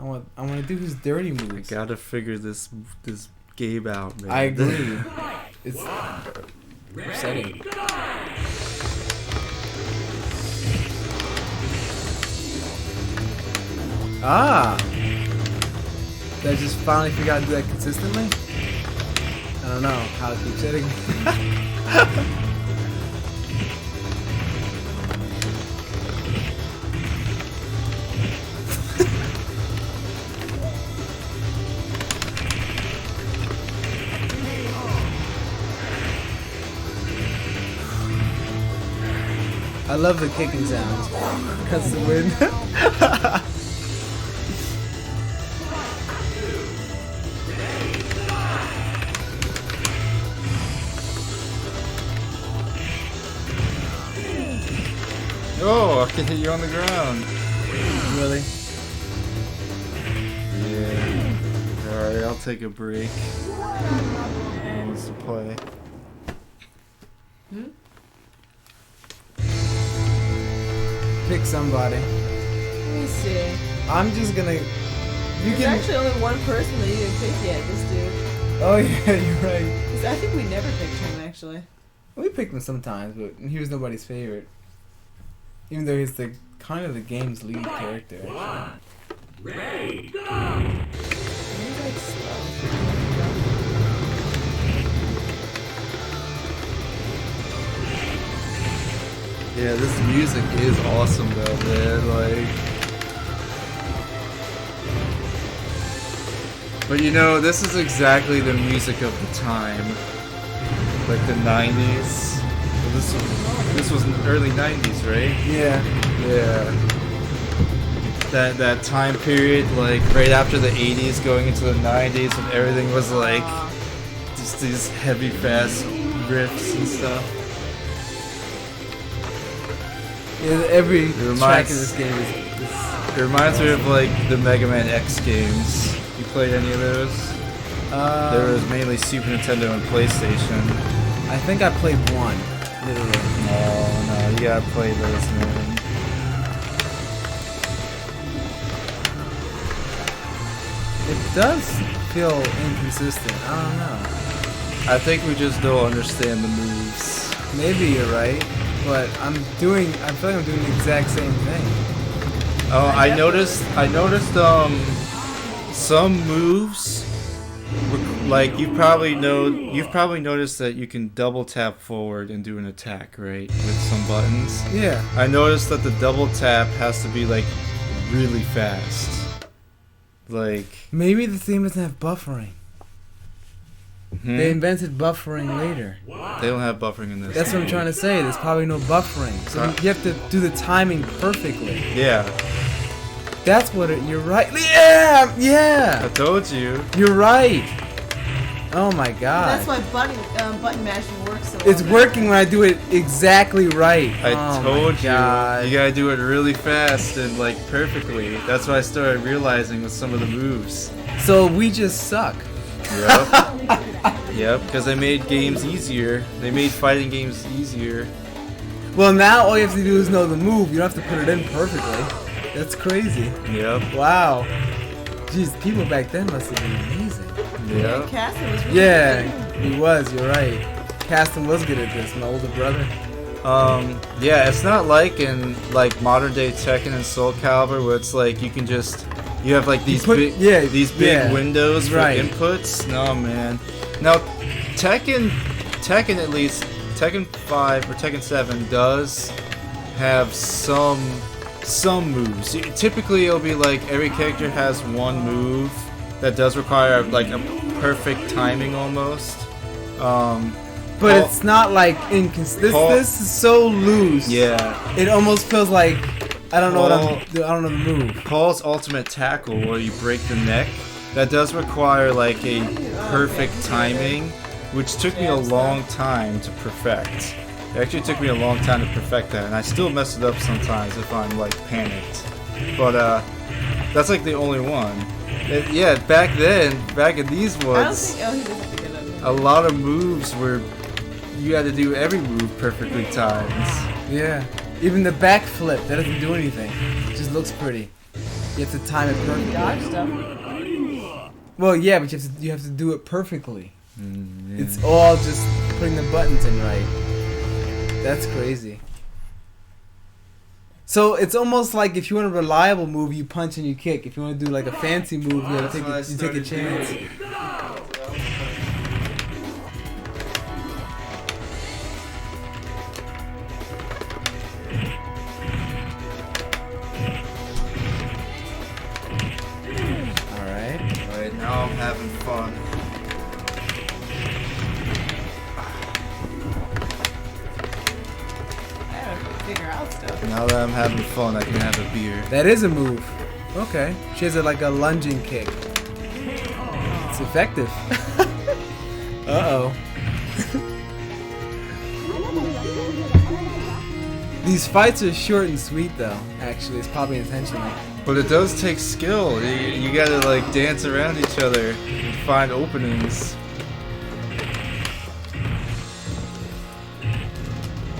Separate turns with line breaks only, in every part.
want to do his dirty
I
moves.
gotta figure this game out, man.
I agree. It's upsetting. Ah! Did I just finally figure out to do that consistently? I don't know how to keep setting. I love the kicking sounds. Cuts the wind.
Oh, I can hit you on the ground.
Really?
Yeah. Alright, I'll take a break. Who wants to play?
Pick somebody.
Let me see.
I'm just gonna.
There's actually only one person that you didn't pick yet, this dude.
Oh yeah, you're right.
'Cause I think we never picked him, actually.
We picked him sometimes, but he was nobody's favorite. Even though he's the kind of the game's lead character.
Ready, go!
He's like slow.
Yeah, this music is awesome though, man. Like, but you know, this is exactly the music of the time, like the '90s. Well, this was in the early '90s, right?
Yeah.
Yeah. That time period, like right after the '80s, going into the '90s, when everything was like just these heavy, fast riffs and stuff.
Yeah, every track in
reminds-
this game is
It reminds me of like the Mega Man X games. You played any of those? There was mainly Super Nintendo and PlayStation.
I think I played one, literally.
No, you gotta play those, man.
It does feel inconsistent. I don't know.
I think we just don't understand the moves.
Maybe you're right, but I feel like I'm doing the exact same thing.
Oh, I noticed some moves like you've probably noticed that you can double tap forward and do an attack, right? With some buttons.
Yeah.
I noticed that the double tap has to be like really fast. Like
Maybe the theme doesn't have buffering. They invented buffering later.
they don't have buffering in this.
That's what I'm trying to say. There's probably no buffering. So you have to do the timing perfectly.
Yeah,
That's what you're right. Yeah!
I
Yeah!
told you.
You're right. Oh my god.
That's why button mashing works so well.
It's working when I do it exactly right.
I
Oh
told
my God.
you. You gotta do it really fast and like perfectly. That's what I started realizing with some of the moves.
So we just suck.
Yep. Yep, because they made games easier. They made fighting games easier.
Well, now all you have to do is know the move. You don't have to put it in perfectly. That's crazy.
Yep.
Wow. Jeez, people back then must have been amazing.
Yep.
Castle was really
Yeah,
good.
he was. You're right. Caston was good at this. My older brother.
Yeah, it's not like in like modern day Tekken and Soul Calibur where it's like you can just you have like these big windows for
right.
inputs. No, man. Now Tekken at least Tekken 5 or Tekken 7 does have some moves. Typically it'll be like every character has one move that does require like a perfect timing almost.
But it's not like inconsistent. This is so loose.
Yeah.
It almost feels like I don't know I don't know the move.
Paul's ultimate tackle, where you break the neck, that does require like a perfect timing, which took me a long time to perfect. It actually took me a long time to perfect that, and I still mess it up sometimes if I'm like panicked. But that's like the only one. Yeah, back in these
I don't
ones,
think. Oh, he doesn't pick it up.
a lot of moves were you had to do every move perfectly timed.
Yeah. Even the backflip, that doesn't do anything. It just looks pretty. You have to time it perfectly.
Dodge stuff.
Well, yeah, but you have to do it perfectly.
Yeah.
It's all just putting the buttons in right. That's crazy. So it's almost like if you want a reliable move, you punch and you kick. If you want to do like a fancy move, you gotta take a chance.
Alright, now I'm having fun.
Figure out stuff.
Now that I'm having fun, I can have a beer.
That is a move. Okay. She has like a lunging kick. It's effective. Uh-oh. These fights are short and sweet though, actually. It's probably intentional.
But it does take skill. You gotta like dance around each other and find openings.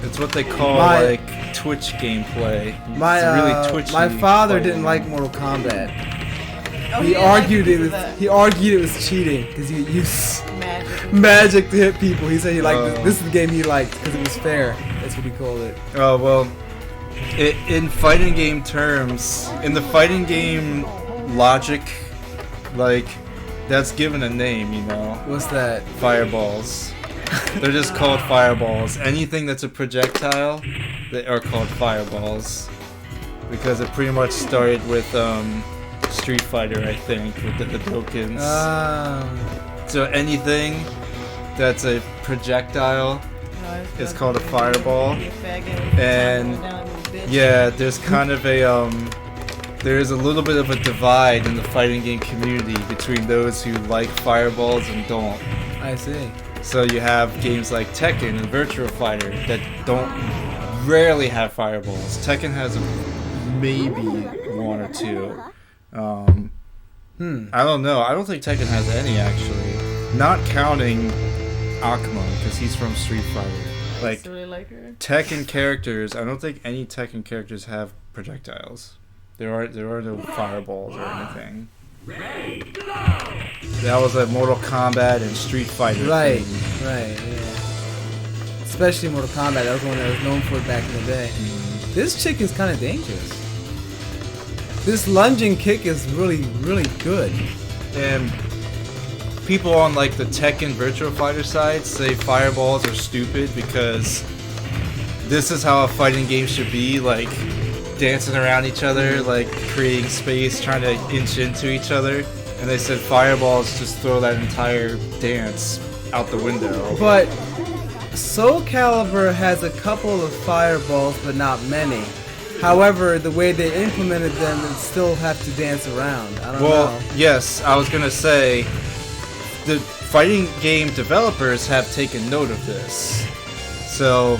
It's what they call like Twitch gameplay. It's really twitchy.
My father
fighting.
didn't like Mortal Kombat.
Oh,
He
didn't
argued
like
it was
that.
he argued it was cheating because he used
Magic.
magic to hit people. He said he liked this is the game he liked because it was fair. That's what he called it.
Oh well, in fighting game terms, in the fighting game logic, like that's given a name, you know.
What's that?
Fireballs. They're just called fireballs. Anything that's a projectile, they are called fireballs. Because it pretty much started with Street Fighter, I think, with the Hadokens. So anything that's a projectile is called a fireball. And yeah, there's kind of a there is a little bit of a divide in the fighting game community between those who like fireballs and don't.
I see.
So you have games like Tekken and Virtua Fighter that rarely have fireballs. Tekken has maybe one or two. I don't know. I don't think Tekken has any actually. Not counting Akuma because he's from Street Fighter. Like
Really like her.
Tekken characters, I don't think any Tekken characters have projectiles. There are no fireballs or anything. That was like Mortal Kombat and Street Fighter.
Right,
thing.
right, yeah. Especially Mortal Kombat, that was the one that was known for back in the day. This chick is kind of dangerous. This lunging kick is really, really good.
And people on like the Tekken Virtua Fighter side say fireballs are stupid because this is how a fighting game should be, like dancing around each other, like creating space, trying to inch into each other. And they said fireballs just throw that entire dance out the window.
But Soul Calibur has a couple of fireballs, but not many. However, the way they implemented them, it still have to dance around. I don't know.
Yes, I was gonna say the fighting game developers have taken note of this. So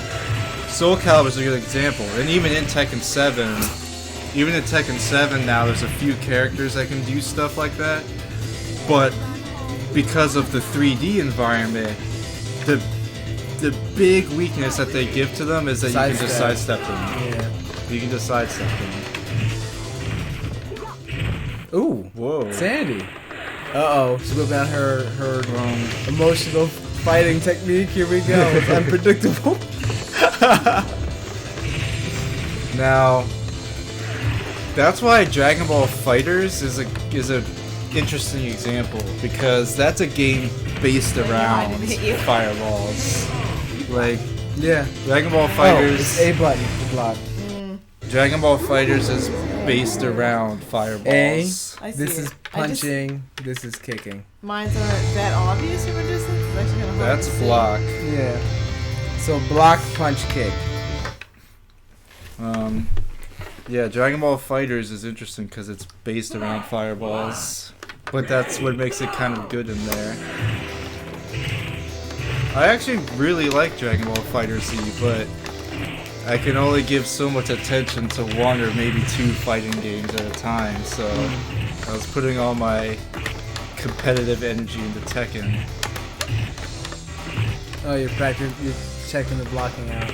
Soul Calibur is a good example, and even in Tekken 7, now there's a few characters that can do stuff like that, but because of the 3D environment, the big weakness that they give to them is that you can just sidestep them.
Yeah.
You can just sidestep them.
Ooh.
Whoa.
Sandy. Uh-oh. She's whipping out her emotional fighting technique. Here we go. It's unpredictable.
Now, that's why Dragon Ball Fighters is a interesting example, because that's a game based around fireballs. Like,
Yeah.
Dragon Ball
Oh,
Fighters.
it's A button to block.
Dragon Ball Fighters is based around fireballs.
I see
This is
it.
punching. This is kicking.
Mines aren't that obvious from a distance. It's actually kind of hard
That's
to see.
block.
Yeah. So block, punch, kick.
Yeah, Dragon Ball Fighters is interesting because it's based around fireballs, but that's what makes it kind of good in there. I actually really like Dragon Ball Fighter Z, but I can only give so much attention to one or maybe two fighting games at a time, so I was putting all my competitive energy into Tekken.
Oh, you're checking the blocking out.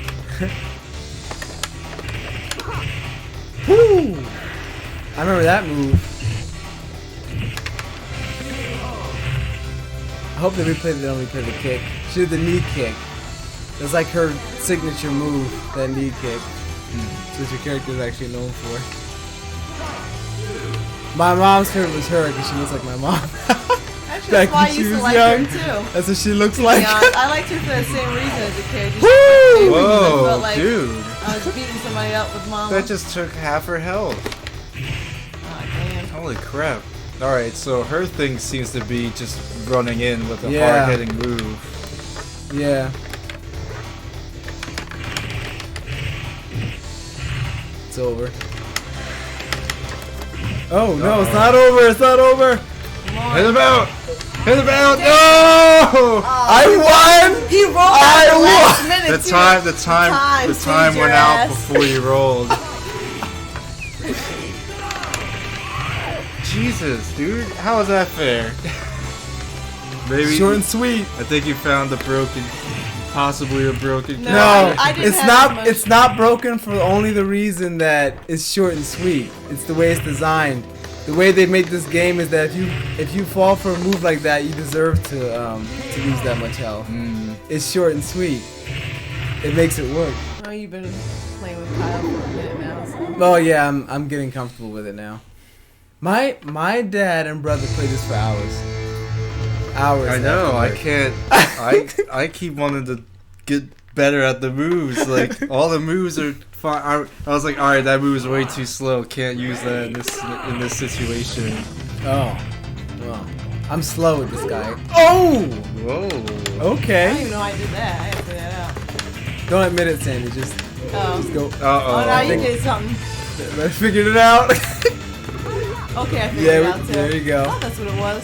Woo! I remember that move. I hope they don't replay the kick. She did the knee kick. That's like her signature move, that knee kick. Which your character is actually known for. My mom's favorite was her because she looks like my mom.
Actually, that's why I used to like her too.
That's what she looks like.
I liked her for the same reason as a kid. Just
Woo!
I
Whoa,
felt like
dude.
I was beating somebody up with mama.
That just took half her health.
Oh, damn.
Holy crap. Alright, so her thing seems to be just running in with a
Yeah.
hard-hitting move.
Yeah. It's over. Oh no, it's not over, it's not over!
Hit him out! Hit him out! No!
I won!
He rolled out the last minute
The
too.
time went out before you rolled. Jesus, dude, how is that fair? Maybe
Short and sweet.
I think you found the possibly a broken.
No,
No,
I didn't
it's
have
not.
as much-
It's not broken for only the reason that it's short and sweet. It's the way it's designed. The way they make this game is that if you fall for a move like that, you deserve to lose that much health. It's short and sweet. It makes it work.
Oh, you've been playing with Kyle for a minute now. So.
Oh yeah, I'm getting comfortable with it now. My dad and brother play this for hours. Hours.
I know.
after
I
work.
can't. I keep wanting to get better at the moves. Like all the moves are fine. I was like, all right, that move is way too slow. Can't use that in this situation.
Oh. Well, I'm slow with this guy. Oh.
Whoa.
I don't
Okay.
even know I did that. I had to figure that out.
Don't admit it, Sandy. Just
Oh.
go.
Oh, now
Uh
you
think-
did something.
I figured it out.
Okay, I figured
Yeah,
it out too.
there you go.
Oh, that's what it was.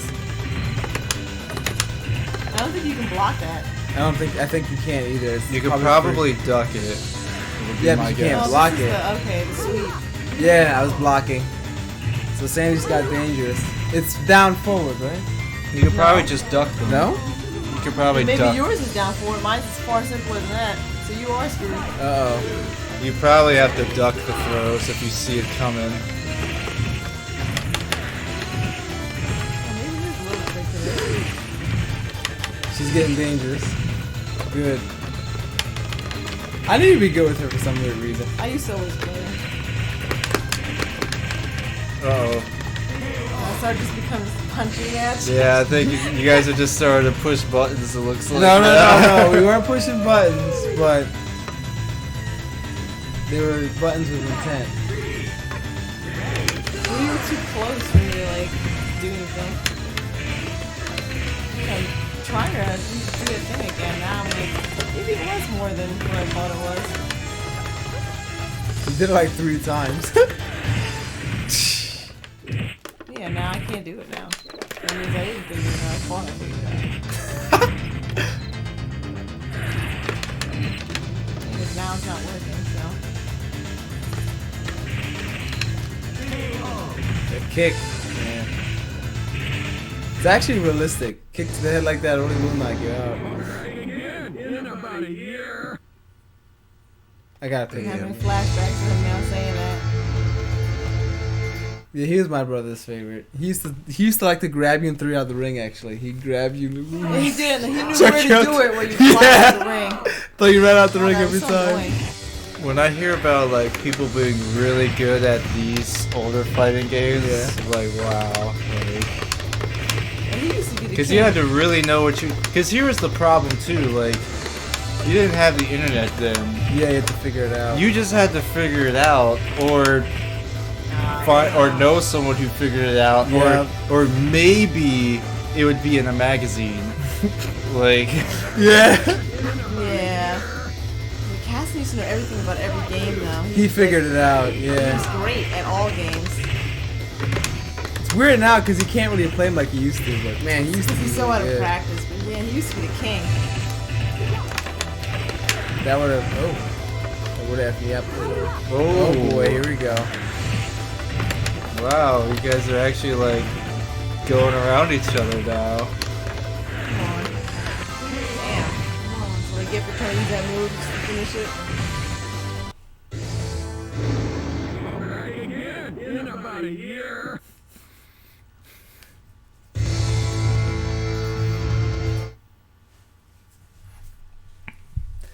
I don't think you can block that.
I think you can't either. It's
You could
free.
probably duck it. would be
Yeah,
my
but you can't
guess.
block
this is
it.
okay, the sweep.
Yeah, I was blocking. So Sandy's got dangerous. It's down forward, right?
You could probably just duck them.
No?
You could probably
Maybe
duck.
yours is down forward. Mine's far simpler than that. So you are screwed.
Uh oh.
You probably have to duck the throws if you see it coming.
Oh, maybe there's a little trick to this.
She's getting dangerous. Good. I need to be good with her for some weird reason.
I used to always play.
Uh-oh.
I started just becoming punching at you.
Yeah, I think you guys are just starting to push buttons, it looks like.
No. We weren't pushing buttons, but they were buttons with intent.
We were too close for me to like do anything. I'm trying to do the thing again. Now I'm like, maybe it was more than what I thought it was.
You did it like 3 times.
Yeah, now I can't do it now. That means I didn't figure it out. I thought I figured it out. Because now it's not working, so.
A kick. Yeah. It's actually realistic. Kick to the head like that only will knock you out.
In about a year.
I gotta pick
I'm
him.
having flashbacks of him now saying that.
Yeah, he was my brother's favorite. He used to like to grab you and throw you out the ring. Actually, he'd grab you.
Yeah, he did. He knew
Check
where to
out-
do it when you fly
Yeah.
out the ring.
Throw you right out the
Oh,
ring
that
every
was so
time.
annoying.
When I hear about like people being really good at these older fighting games,
Yeah.
I'm like wow.
And he used to be the
Because
king.
you had to really know what you. Because here was the problem too. Like, you didn't have the internet then.
Yeah, you have to figure it out.
You just had to figure it out, or find or know someone who figured it out,
Yeah.
or maybe it would be in a magazine. Like,
Yeah.
Yeah. Cassie used to know everything about every game now.
He figured it out.
He
Yeah.
was great at all games.
It's weird now because he can't really play him like he used to. But man, he used to.
Because
be
he's so out of
good.
practice. But yeah, he used to be the king.
That would have. Oh. That would have me up.
oh,
Oh boy, here we go.
wow, you guys are actually like going around each other now.
Come on. Damn. Come on. So they get for trying to use that move just to finish it.
Try again in about about a year.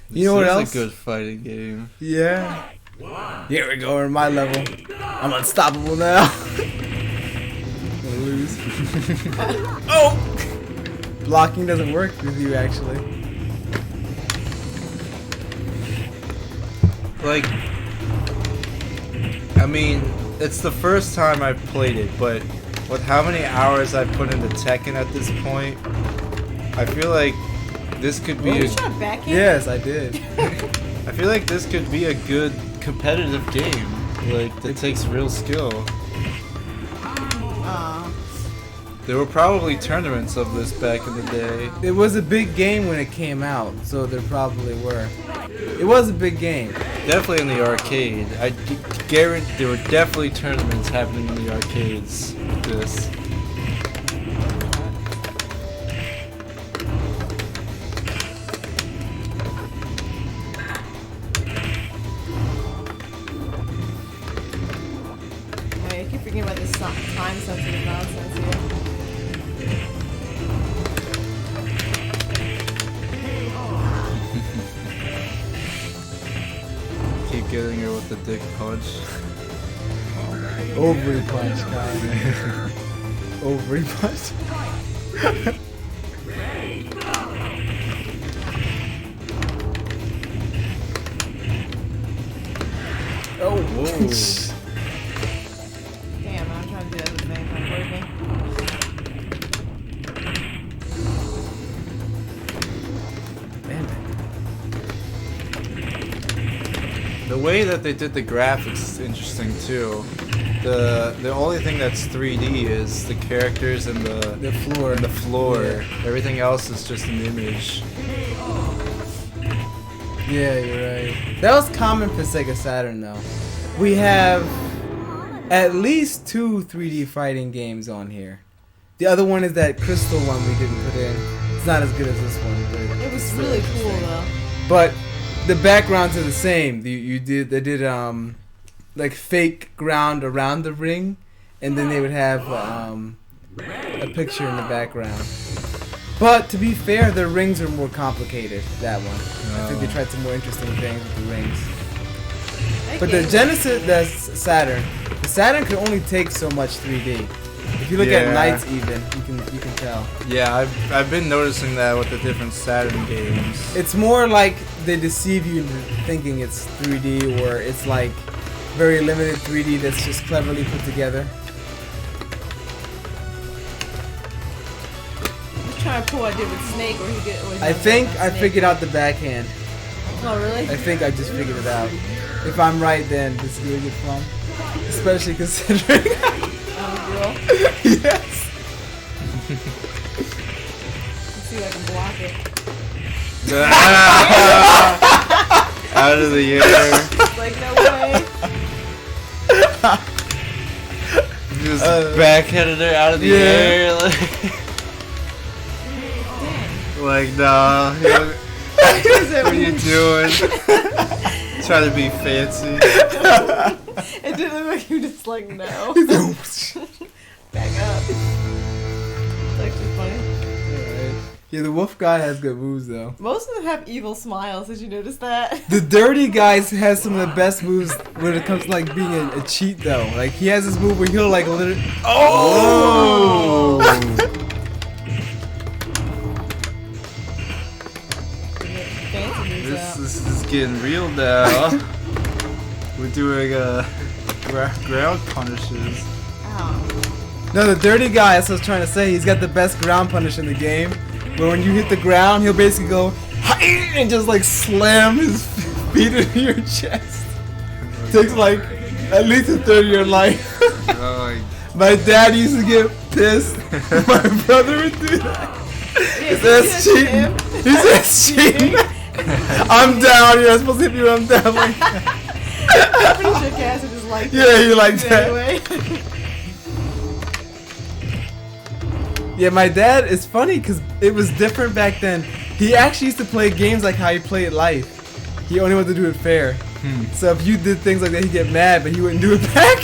You know what
This is
else?
a good fighting game.
Yeah. Here we go, we're in my level. I'm unstoppable now. Gonna lose. Oh! Blocking doesn't work with you, actually.
Like, I mean, it's the first time I've played it, but with how many hours I've put into Tekken at this point, I feel like this could be
You
a,
shot backhand?
Yes, I did.
I feel like this could be a good competitive game. Like, that takes real skill. There were probably tournaments of this back in the day.
It was a big game when it came out, so there probably were. It was a big game.
Definitely in the arcade. I guarantee there were definitely tournaments happening in the arcades with this.
Wait, I keep forgetting about this time sensitive nonsense here.
Keep getting her with the dick punch.
Ovary punch, guys. Ovary punch. Oh,
Whoa.
Damn, I'm trying to do other things. Not working.
Damn it.
The way that they did the graphics is interesting too. The only thing that's 3D is the characters and
The floor.
the floor.
Yeah.
Everything else is just an image.
Yeah, you're right. That was common for Sega Saturn, though. We have at least 2 3D fighting games on here. The other one is that Crystal one we didn't put in. It's not as good as this one, but
It was
it's
really
still
cool
interesting.
though.
But the backgrounds are the same. They did like fake ground around the ring, and then they would have a picture in the background. But to be fair, the rings are more complicated. That one, I think they tried some more interesting things with the rings.
That
But the
game-
Genesis, the Saturn could only take so much 3D. If you look at
Yeah.
Knights, even you can tell.
Yeah, I've been noticing that with the different Saturn games.
It's more like they deceive you into thinking it's 3D, or it's like very limited 3D that's just cleverly put together.
I'm just trying to pull what I did with Snake, or he did. Or he
I
did
think
with
I
Snake.
figured out the backhand.
Oh really?
I think I just figured it out. If I'm right, then this is gonna get fun. Especially considering.
Girl.
Yes.
Let's see if I can block it.
Out of the air.
Like no way.
Just backhanded her out of the
yeah.
air. Like, nah. What are you doing? Trying to be fancy.
It didn't look like you just like no. Back up. It's actually funny.
Alright. Yeah, the wolf guy has good moves though.
Most of them have evil smiles. Did you notice that?
The dirty guys has some of the best moves when it comes to like being a cheat though. Like he has this move where he'll like literally. Oh!
Fancy moves out.
This is getting real now. We're doing ground punishes.
Ow.
No, the dirty guy. That's what I was trying to say. He's got the best ground punish in the game. Where when you hit the ground, he'll basically go "Hi!" and just like slam his feet into your chest. Takes like at least a third of your life.
Oh,
My dad used to get pissed. My brother would do that. He says cheating. He says cheating. I'm down. You're not supposed to hit me when I'm down. Like,
I'm pretty sure Cass just like
yeah, he liked that.
anyway.
Yeah, my dad is funny because it was different back then. He actually used to play games like how he played life. He only wanted to do it fair. So if you did things like that, he'd get mad, but he wouldn't do it back.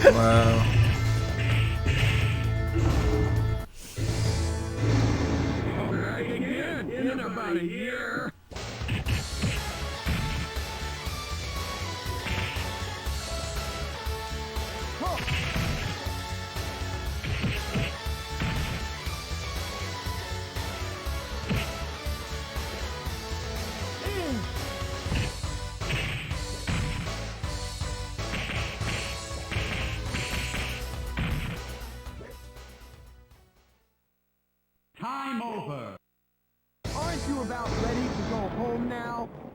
Wow.